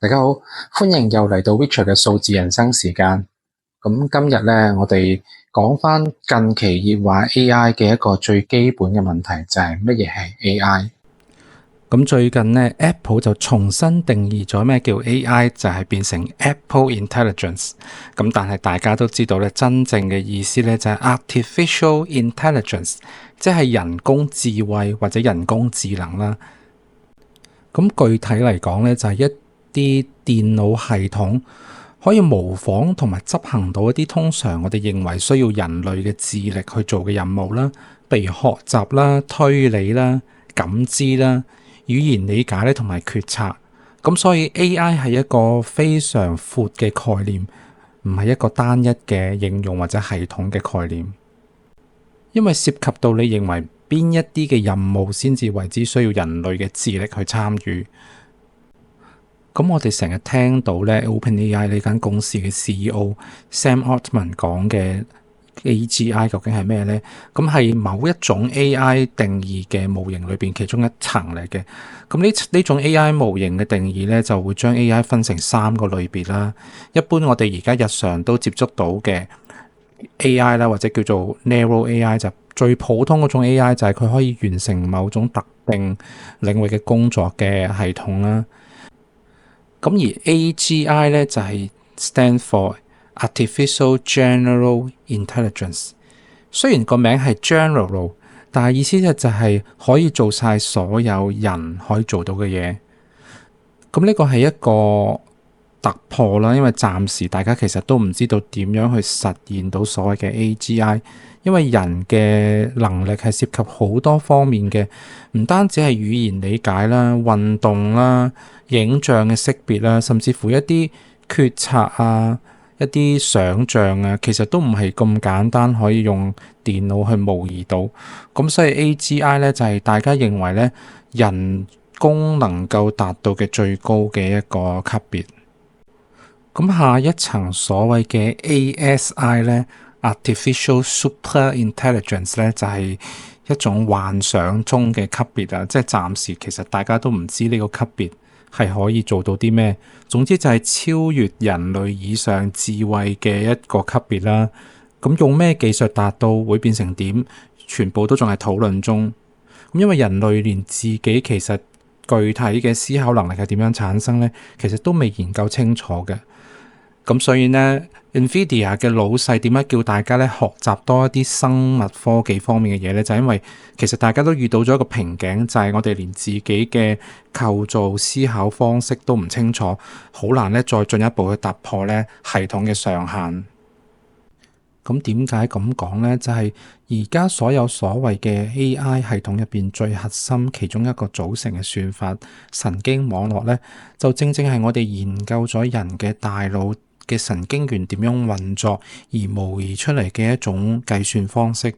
大家好，歡迎又嚟到 Richard 嘅數字人生時間。咁今日咧，我哋講翻近期熱話 AI 嘅一個最基本嘅問題，就係乜嘢係 AI。咁最近咧 ，Apple 就重新定義咗咩叫 AI，就係變成 Apple Intelligence。咁但係大家都知道咧，真正嘅意思咧就係 Artificial Intelligence，即係人工智慧或者人工智能啦。咁具體嚟講咧，就係一啲電腦系統可以模仿同埋執行到一啲通常我哋認為需要人類嘅智力去做嘅任務啦，譬如學習啦、推理啦、感知啦、語言理解咧同埋決策。咁所以 AI 係一個非常闊嘅概念，唔係一個單一嘅應用或者系統嘅概念，因為涉及到你認為邊一啲嘅任務先至為之需要人類嘅智力去參與。咁我哋成日聽到咧 OpenAI 呢間公司嘅 CEO Sam Altman 講嘅 AGI 究竟係咩呢？咁係某一種 AI 定義嘅模型裏邊其中一層嚟嘅。咁呢種 AI 模型嘅定義咧，就會將 AI 分成3個類別啦。一般我哋而家日常都接觸到嘅 AI 啦，或者叫做 Narrow AI， 就最普通嗰種 AI 就係佢可以完成某種特定領域嘅工作嘅系統啦。咁而 AGI 咧就係 stand for Artificial General Intelligence。雖然個名係 general， 但係意思咧就係可以做晒所有人可以做到嘅嘢。咁呢個係一個突破啦，因為暫時大家其實都唔知道點樣去實現到所謂嘅 AGI，因為人嘅能力係涉及好多方面嘅，唔單止係語言理解啦、運動啦、影像嘅識別啦，甚至乎一啲決策啊、一啲想像啊，其實都唔係咁簡單可以用電腦去模擬到。咁所以 AGI 咧就係大家認為咧人工能夠達到嘅最高嘅一個級別。咁下一層所謂嘅 ASI 咧 Artificial Super Intelligence 咧就係一種幻想中嘅級別啊，即係暫時其實大家都唔知呢個級別係可以做到啲咩。總之就係超越人類以上智慧嘅一個級別啦。咁用咩技術達到會變成點，全部都仲係討論中。咁因為人類連自己其實具體嘅思考能力係點樣產生呢，其實都未研究清楚嘅。咁所以呢 NVIDIA 嘅老細點解叫大家咧學習多一啲生物科技方面嘅嘢呢？就係因為其實大家都遇到咗一個瓶頸，就係我哋連自己嘅構造思考方式都唔清楚，好難咧再進一步去突破咧系統嘅上限。咁點解咁講呢？就係而家所有所謂嘅 AI 系統入邊最核心其中一個組成嘅算法神經網絡呢，就正正係我哋研究咗人嘅大腦嘅神經元點樣運作而模擬出嚟嘅一種計算方式。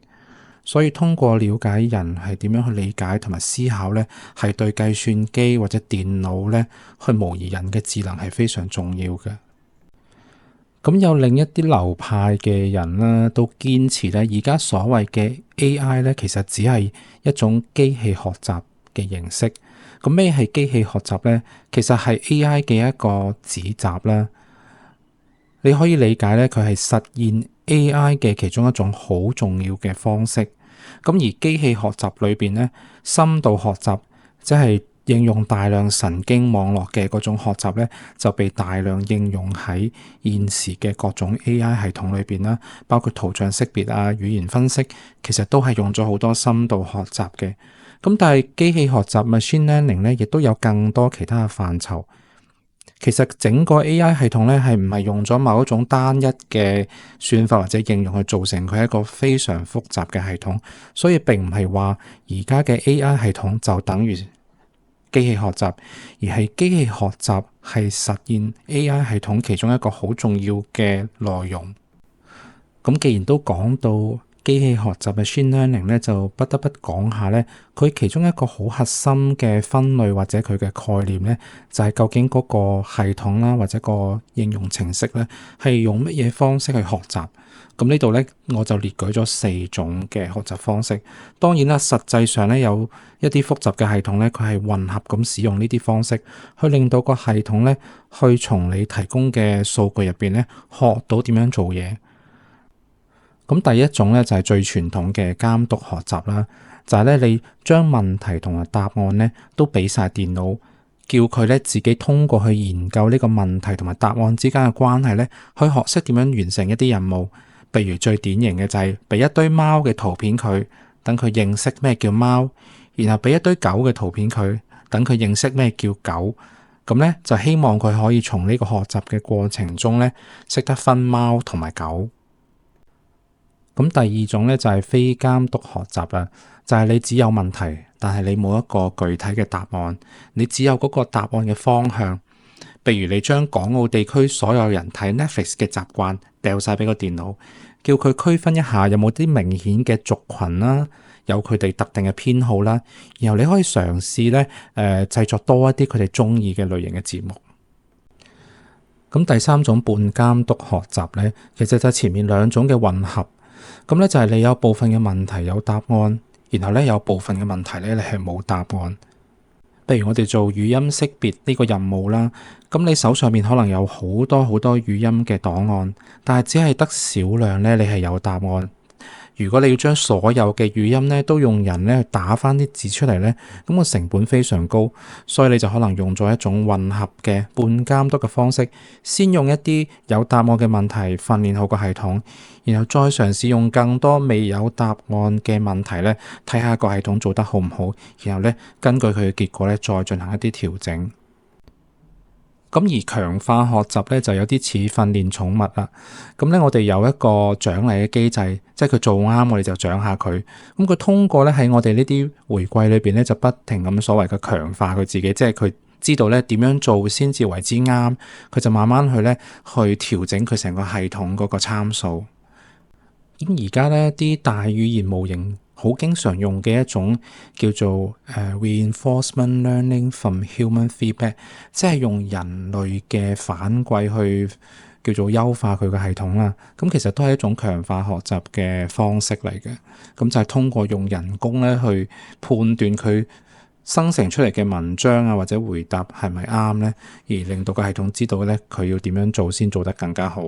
所以通過了解人係點樣去理解同埋思考呢，係對計算機或者電腦呢去模擬人嘅智能係非常重要嘅。咁有另一啲流派嘅人啦，都堅持咧，而家所謂嘅 AI 咧，其實只係一種機器學習嘅形式。咁咩係機器學習咧？其實係 AI 嘅一個子集啦。你可以理解咧，佢係實現 AI 嘅其中一種好重要嘅方式。咁而機器學習裏邊咧，深度學習即係應用大量神經網絡嘅嗰種學習咧，就被大量應用喺現時嘅各種 AI 系統裏邊啦，包括圖像識別啊、語言分析，其實都係用咗好多深度學習嘅。咁但係機器學習 machine learning 咧，亦都有更多其他嘅範疇。其實整個 AI 系統咧係唔係用咗某一種單一嘅算法或者應用去造成佢一個非常複雜嘅系統，所以並唔係話而家嘅 AI 系統就等於機器學習，而係機器學習係實現 AI 系統其中一個好重要嘅內容。咁既然都講到機器學習 machine learning 咧，就不得不講下咧，佢其中一個好核心嘅分類或者佢嘅概念咧，就係究竟嗰個系統啦，或者個應用程式咧，係用乜嘢方式去學習。咁呢度咧，我就列舉咗4種嘅學習方式。當然啦，實際上咧，有一啲複雜嘅系統咧，佢係混合咁使用呢啲方式，去令到個系統咧，去從你提供嘅數據入邊咧，學到點樣做嘢。咁第一種咧就係最傳統嘅監督學習啦，就係咧你將問題同埋答案咧都俾晒電腦，叫佢咧自己通過去研究呢個問題同埋答案之間嘅關係咧，去學識點樣完成一啲任務。譬如最典型嘅就係俾一堆貓嘅圖片佢，等佢認識咩叫貓，然後俾一堆狗嘅圖片佢，等佢認識咩叫狗。咁咧就希望佢可以從呢個學習嘅過程中咧，識得分貓同埋狗。咁第二種咧就係非監督學習啦，就係你只有問題，但係你冇一個具體嘅答案，你只有嗰個答案嘅方向。譬如你將港澳地區所有人睇 Netflix 嘅習慣掉晒俾個電腦，叫佢區分一下有冇啲明顯嘅族群啦，有佢哋特定嘅偏好啦，然後你可以嘗試咧製作多一啲佢哋中意嘅類型嘅節目。咁第三種半監督學習咧，其實就係前面兩種嘅混合。咁咧就係你有部分嘅問題有答案，然後咧有部分嘅問題咧你係冇答案。譬如我哋做語音識別呢個任務啦，咁你手上面可能有好多好多語音嘅檔案，但係只係得少量咧你係有答案。如果你要將所有嘅語音咧都用人咧去打返啲字出嚟咧，咁個成本非常高，所以你就可能用咗一種混合嘅半監督嘅方式，先用一啲有答案嘅問題訓練好個系統，然後再嘗試用更多未有答案嘅問題咧，睇下個系統做得好唔好，然後咧根據佢嘅結果咧再進行一啲調整。咁而強化學習咧就有啲似訓練寵物啦。咁咧我哋有一個獎勵嘅機制，即係佢做啱我哋就獎下佢。咁佢通過咧喺我哋呢啲回饋裏邊咧就不停咁所謂嘅強化佢自己，即係佢知道咧點樣做先至為之啱，佢就慢慢去調整佢成個系統嗰個參數。咁而家咧啲大語言模型好經常用嘅一種叫做reinforcement learning from human feedback， 即係用人類嘅反饋去叫做優化佢嘅系統啦。咁其實都係一種強化學習嘅方式嚟嘅。咁就係通過用人工咧去判斷佢生成出嚟嘅文章啊或者回答係咪啱咧，而令到個系統知道咧佢要點樣做先做得更加好。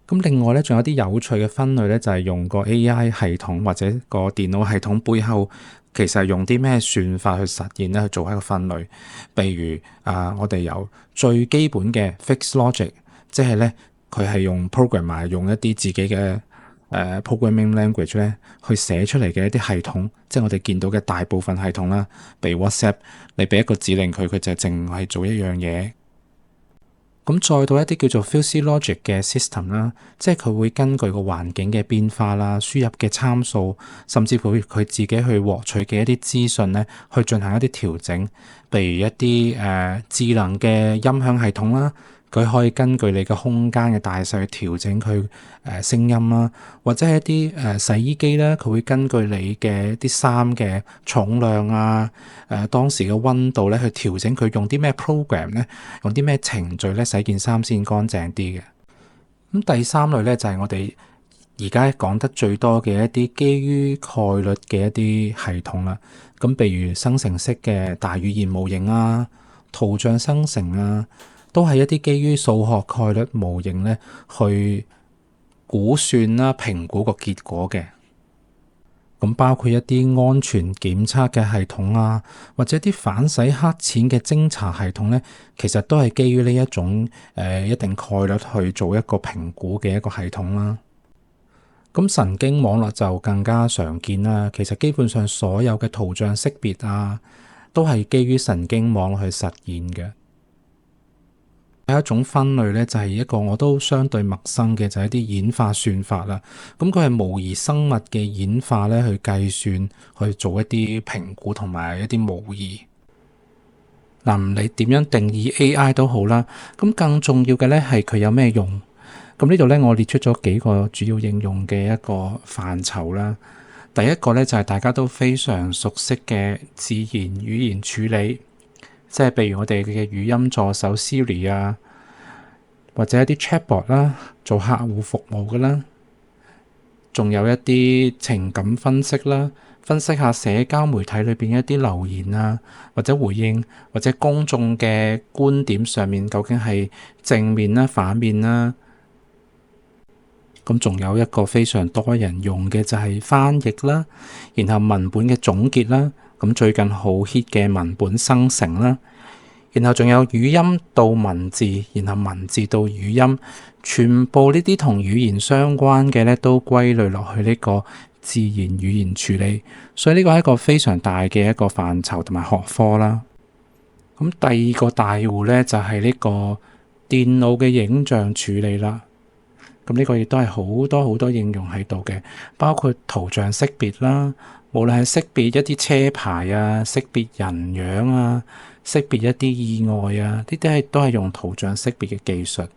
咁另外咧，仲有啲有趣嘅分類咧，就係用個 AI 系統或者個電腦系統背後其實係用啲咩算法去實現咧，去做一個分類。譬如我哋有最基本嘅 fixed logic， 即係咧佢係用 programmer 用一啲自己嘅programming language 咧去寫出嚟嘅一啲系統，即係我哋見到嘅大部分系統啦。譬如 WhatsApp， 你俾一個指令佢就淨係做一樣嘢。咁再到一啲叫做 fuzzy logic 嘅 system 啦，即係佢會根據個環境嘅變化啦、輸入嘅參數，甚至乎佢自己去獲取嘅一啲資訊咧，去進行一啲調整。譬如一啲智能嘅音響系統啦，佢可以根據你嘅空間嘅大細去調整佢聲音啦，或者係一啲洗衣機啦，佢會根據你嘅啲衫嘅重量啊、當時嘅溫度咧去調整佢用啲咩 program 咧，用啲咩程序咧洗件衫先乾淨啲嘅。咁第三類咧就係我哋而家講得最多嘅一啲基於概率嘅一啲系統啦。咁譬如生成式嘅大語言模型啊、圖像生成啊，都係一啲基於數學概率模型咧去估算啦、評估個結果嘅。咁包括一啲安全檢測嘅系統啊，或者啲反洗黑錢嘅偵查系統咧，其實都係基於呢一種一定概率去做一個評估嘅一個系統啦。咁神經網絡就更加常見啦。其實基本上所有嘅圖像識別啊，都係基於神經網絡去實現嘅。有一種分類咧，就係一個我都相對陌生嘅，就係一啲演化算法啦。咁佢係模擬生物嘅演化咧，去計算，去做一啲評估同埋一啲模擬。嗱，唔理點樣定義 AI 都好啦。咁更重要嘅咧係佢有咩用。咁呢度咧，我列出咗幾個主要應用嘅一個範疇啦。第一個咧就係大家都非常熟悉嘅自然語言處理，即係譬如我哋嘅語音助手 Siri 啊，或者一啲 chatbot 啦，做客戶服務嘅啦，仲有一啲情感分析啦，分析下社交媒體裏邊一啲留言啊，或者回應，或者公眾嘅觀點上面究竟係正面啦、反面啦。咁仲有一個非常多人用嘅就係翻譯啦，然後文本嘅總結啦，咁最近好 hit 嘅文本生成啦，然後仲有語音到文字，然後文字到語音，全部呢啲同語言相關嘅咧都歸類落去呢個自然語言處理，所以呢個係一個非常大嘅一個範疇同埋學科啦。咁第二個大戶咧就係呢個電腦嘅影像處理啦。咁呢個亦都係好多應用喺度嘅，包括圖像識別啦，無論係識別一啲車牌啊、識別人樣啊、識別一啲意外啊，呢啲都係用圖像識別嘅技術。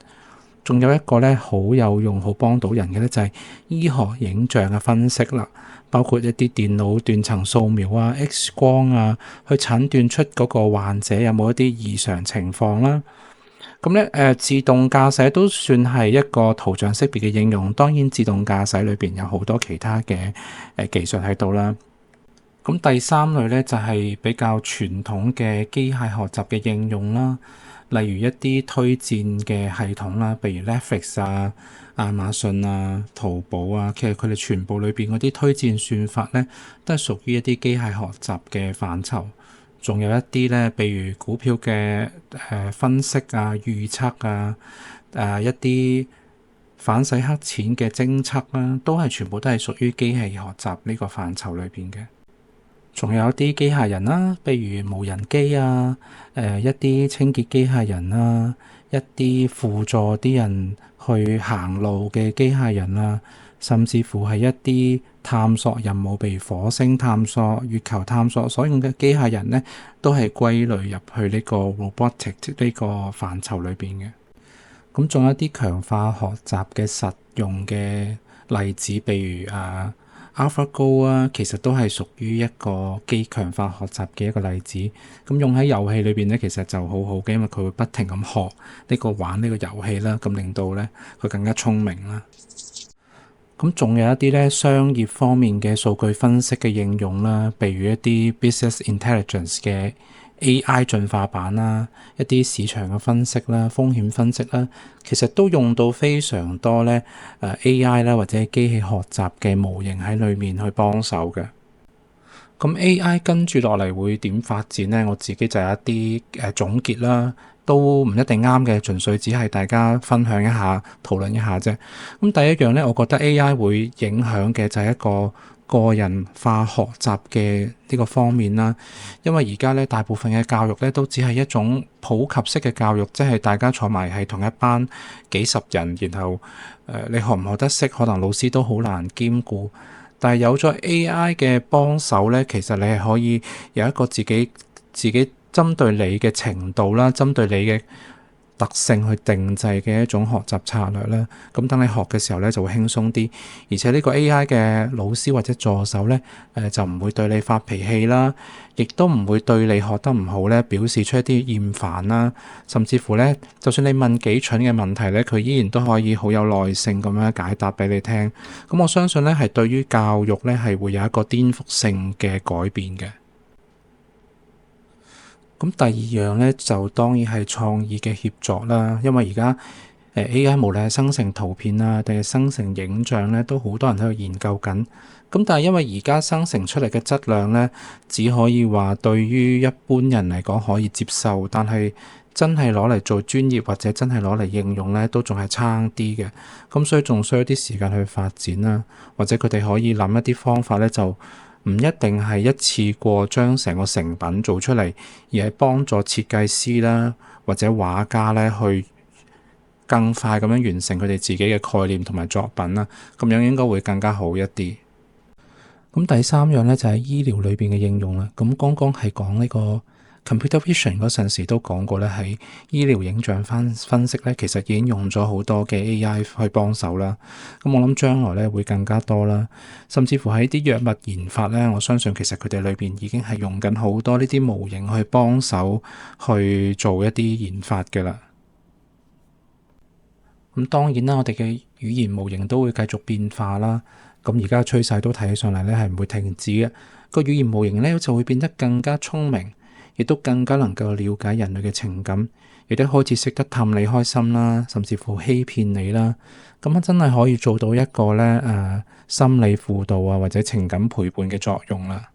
仲有一個咧好有用、好幫到人嘅咧，就係醫學影像嘅分析啦，包括一啲電腦斷層掃描啊、X 光啊，去診斷出嗰個患者有冇一啲異常情況啦。咁咧自動駕駛都算係一個圖像識別嘅應用，當然自動駕駛裏邊有好多其他嘅技術喺度啦。咁第三類咧就係比較傳統嘅機械學習嘅應用啦，例如一啲推薦嘅系統啦，譬如 Netflix 啊、亞馬遜啊、淘寶啊，其實佢哋全部裏邊嗰啲推薦算法咧，都係屬於一啲機械學習嘅範疇。仲有一啲咧，譬如股票嘅分析啊、預測啊、一啲反洗黑錢嘅偵測啦，都係全部都係屬於機器學習呢個範疇裏邊嘅。仲有一啲機械人啦，譬如無人機啊、一啲清潔機械人啊、一啲輔助啲人去行路嘅機械人啊，甚至乎係一啲探索任務，譬如火星探索、月球探索所用嘅機械人咧，都係歸類入去呢個 robotic 呢個範疇裏邊嘅。咁仲有一啲強化學習嘅實用嘅例子，譬如AlphaGo 啊，其實都係屬於一個機強化學習嘅一個例子。咁用喺遊戲裏邊咧，其實就好好嘅，因為佢會不停咁學呢個玩呢個遊戲啦，咁令到咧佢更加聰明啦。咁仲有一啲咧商業方面嘅數據分析嘅應用啦，譬如一啲 business intelligence 嘅 AI 進化版啦，一啲市場嘅分析啦、風險分析啦，其實都用到非常多咧AI 啦或者機器學習嘅模型喺裏面去幫手嘅。咁 AI 跟住落嚟會點發展咧？我自己就有一啲總結啦，都唔一定啱嘅，純粹只係大家分享一下、討論一下啫。咁第一樣咧，我覺得 AI 會影響嘅就係一個個人化學習嘅呢個方面啦。因為而家咧大部分嘅教育咧都只係一種普及式嘅教育，即係大家坐埋係同一班幾十人，然後你學唔學得識，可能老師都好難兼顧。但係有咗 AI 嘅幫手咧，其實你係可以有一個自己針對你嘅程度啦，針對你嘅特性去定製嘅一種學習策略啦。咁等你學嘅時候咧就會輕鬆啲，而且呢個 AI 嘅老師或者助手咧就唔會對你發脾氣啦，亦都唔會對你學得唔好咧表示出一啲厭煩啦，甚至乎咧就算你問幾蠢嘅問題咧，佢依然都可以好有耐性咁樣解答俾你聽。咁我相信咧係對於教育咧係會有一個顛覆性嘅改變嘅。咁第二樣咧就當然係創意嘅協作啦，因為而家AI 無論係生成圖片啊定係生成影像咧，都好多人喺度研究緊。咁但係因為而家生成出嚟嘅質量咧，只可以話對於一般人嚟講可以接受，但係真係攞嚟做專業或者真係攞嚟應用咧，都仲係差啲嘅。咁所以仲需要啲時間去發展啦，或者佢哋可以諗一啲方法咧，就唔一定係一次過將成個成品做出嚟，而係幫助設計師啦或者畫家咧去更快咁樣完成佢哋自己嘅概念同埋作品啦。咁樣應該會更加好一啲。咁第三樣咧就係醫療裏邊嘅應用啦。咁剛剛係講呢個 Computer Vision 嗰陣時都講過咧，喺醫療影像分析咧，其實已經用咗好多嘅 AI 去幫手啦。咁我諗將來咧會更加多啦，甚至乎喺啲藥物研發咧，我相信其實佢哋裏邊已經係用緊好多呢啲模型去幫手去做一啲研發嘅啦。咁當然啦，我哋嘅語言模型都會繼續變化啦。咁而家嘅趨勢都睇起上嚟咧係唔會停止嘅。個語言模型咧就會變得更加聰明，亦都更加能夠了解人類嘅情感，亦都開始識得氹你開心啦，甚至乎欺騙你啦。咁真係可以做到一個咧心理輔導啊或者情感陪伴嘅作用啦。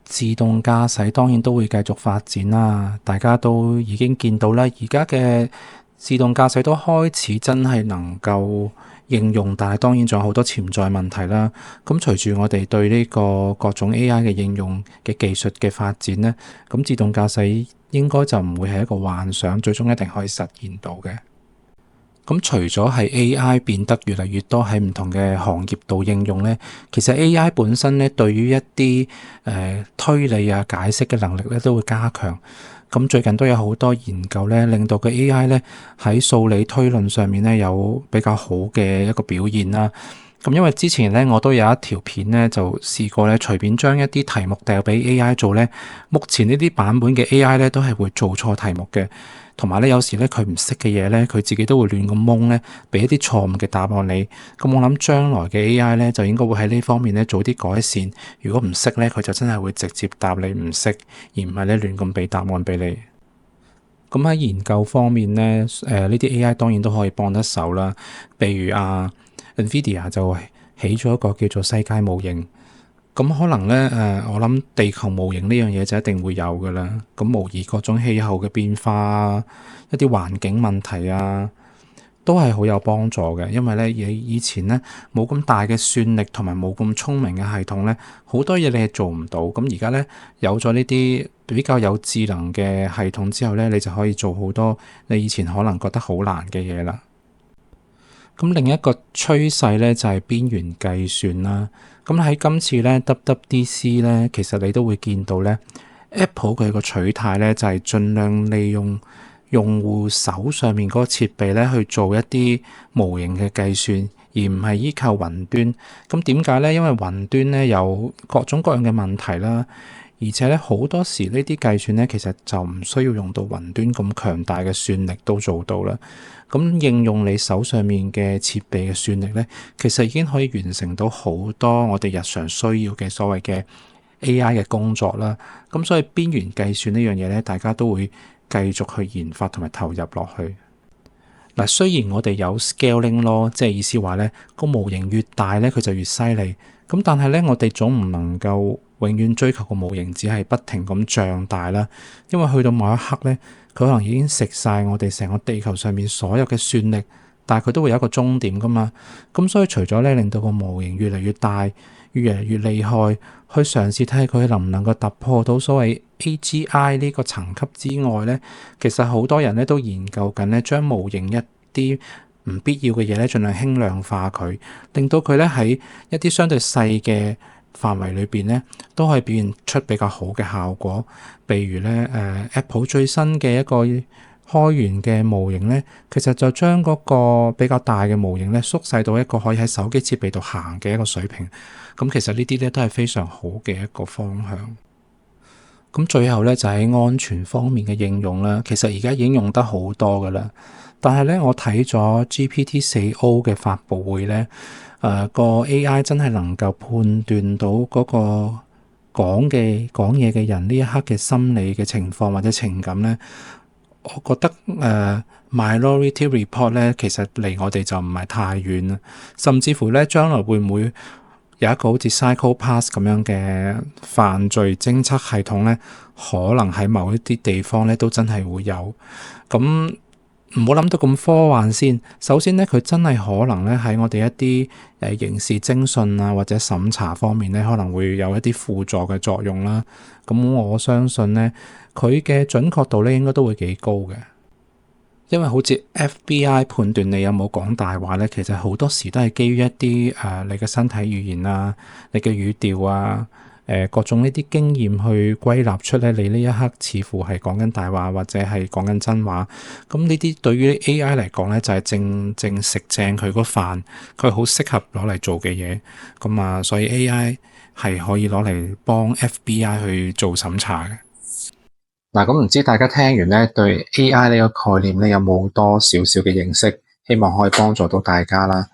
自動駕駛當然都會繼續發展啦。大家都已經見到啦，而家嘅自動駕駛都開始真係能夠應用，但係當然仲有好多潛在問題啦。咁隨住我哋對呢個各種 AI 嘅應用嘅技術嘅發展呢，咁自動駕駛應該就唔會係一個幻想，最終一定可以實現到嘅。咁除咗係 AI 變得越嚟越多喺唔同嘅行業度應用呢，其實 AI 本身呢對於一啲推理啊解釋嘅能力咧都會加強。咁最近都有好多研究咧，令到個 AI 咧喺數理推論上面咧有比較好嘅一個表現啦。咁因為之前咧我都有一條片咧就試過咧隨便將一啲題目掉俾 AI 做咧，目前呢啲版本嘅 AI 咧都係會做錯題目嘅，同埋咧有時咧佢唔識嘅嘢咧佢自己都會亂咁蒙咧，俾一啲錯誤嘅答案你。咁我諗將來嘅 AI 咧就應該會喺呢方面咧做啲改善。如果唔識咧，佢就真係會直接答你唔識，而唔係咧亂咁俾答案俾你。咁喺研究方面咧，呢啲 AI 當然都可以幫得手啦。譬如NVIDIA 就起咗一個叫做世界模型。咁可能咧我諗地球模型呢樣嘢就一定會有噶啦。咁模擬各種氣候嘅變化，一啲環境問題啊，都係好有幫助嘅。因為咧以前咧冇咁大嘅算力同埋冇咁聰明嘅系統咧，好多嘢你係做唔到。咁而家咧有咗呢啲比較有智能嘅系統之後咧，你就可以做好多你以前可能覺得好難嘅嘢啦。咁另一個趨勢咧就係邊緣計算啦。咁喺今次咧 WWDC 咧，其實你都會見到咧 Apple 佢個取態咧就係盡量利用用戶手上面嗰個設備咧去做一啲模型嘅計算，而唔係依靠雲端。咁點解咧？因為雲端咧有各種各樣嘅問題啦。而且咧好多時呢啲計算咧，其實就唔需要用到雲端咁強大嘅算力都做到啦。咁應用你手上面嘅設備嘅算力咧，其實已經可以完成到好多我哋日常需要嘅所謂嘅 AI 嘅工作啦。咁所以邊緣計算呢樣嘢咧，大家都會繼續去研發同埋投入落去。嗱，雖然我哋有 scaling 咯，即係意思話咧個模型越大咧，佢就越犀利。咁但係咧，我哋總唔能夠永遠追求個模型只係不停咁脹大啦，因為去到某一刻咧，佢可能已經食晒我哋成個地球上面所有嘅算力，但係佢都會有一個終點噶嘛。咁所以除咗咧令到個模型越嚟越大、越嚟越厲害，去嘗試睇下佢能唔能夠突破到所謂 AGI 呢個層級之外咧，其實好多人咧都研究緊咧將模型一啲唔必要嘅嘢咧，盡量輕量化佢，令到佢咧喺一啲相對細嘅範圍裏邊咧，都可以表現出比較好嘅效果。譬如咧Apple 最新嘅一個開源嘅模型咧，其實就將嗰個比較大嘅模型咧縮細到一個可以喺手機設備度行嘅一個水平。咁其實呢啲咧都係非常好嘅一個方向。咁最後咧就喺安全方面嘅應用啦，其實而家已經用得好多噶啦。但係咧，我睇咗 GPT-4o 嘅發佈會咧，個 AI 真係能夠判斷到嗰個講嘢嘅人呢一刻嘅心理嘅情況或者情感咧，我覺得Minority Report 咧，其實離我哋就唔係太遠啦。甚至乎咧，將來會唔會有一個好似 Psycho-Pass 咁樣嘅犯罪偵測系統咧？可能喺某一啲地方咧都真係會有咁。唔好諗到咁科幻先。首先咧，佢真係可能咧喺我哋一啲刑事偵訊啊或者審查方面咧，可能會有一啲輔助嘅作用啦。咁我相信咧，佢嘅準確度咧應該都會幾高嘅。因為好似 FBI 判斷你有冇講大話咧，其實好多時都係基於一啲你嘅身體語言啊、你嘅語調啊、各種呢啲經驗去歸納出咧，你呢一刻似乎係講緊大話或者係講緊真話。咁呢啲對於 AI 嚟講咧，就係正正食正佢個飯，佢好適合攞嚟做嘅嘢。咁啊，所以 AI 係可以攞嚟幫 FBI 去做審查嘅。嗱，咁唔知大家聽完咧，對 AI 呢個概念咧有冇多少少嘅認識？希望可以幫助到大家啦。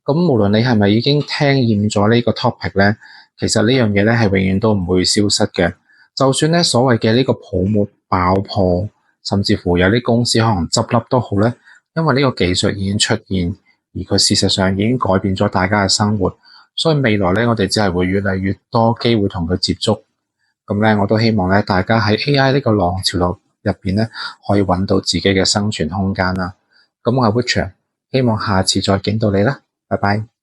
咁無論你係咪已經聽厭咗呢個 topic 咧，其實呢樣嘢咧係永遠都唔會消失嘅。就算咧所謂嘅呢個泡沫爆破，甚至乎有啲公司可能執笠都好咧，因為呢個技術已經出現，而佢事實上已經改變咗大家嘅生活，所以未來咧我哋只係會越嚟越多機會同佢接觸。咁咧，我都希望咧，大家喺 AI 呢個浪潮流入邊咧，可以揾到自己嘅生存空間啦。咁我係 Richard，希望下次再見到你啦，拜拜。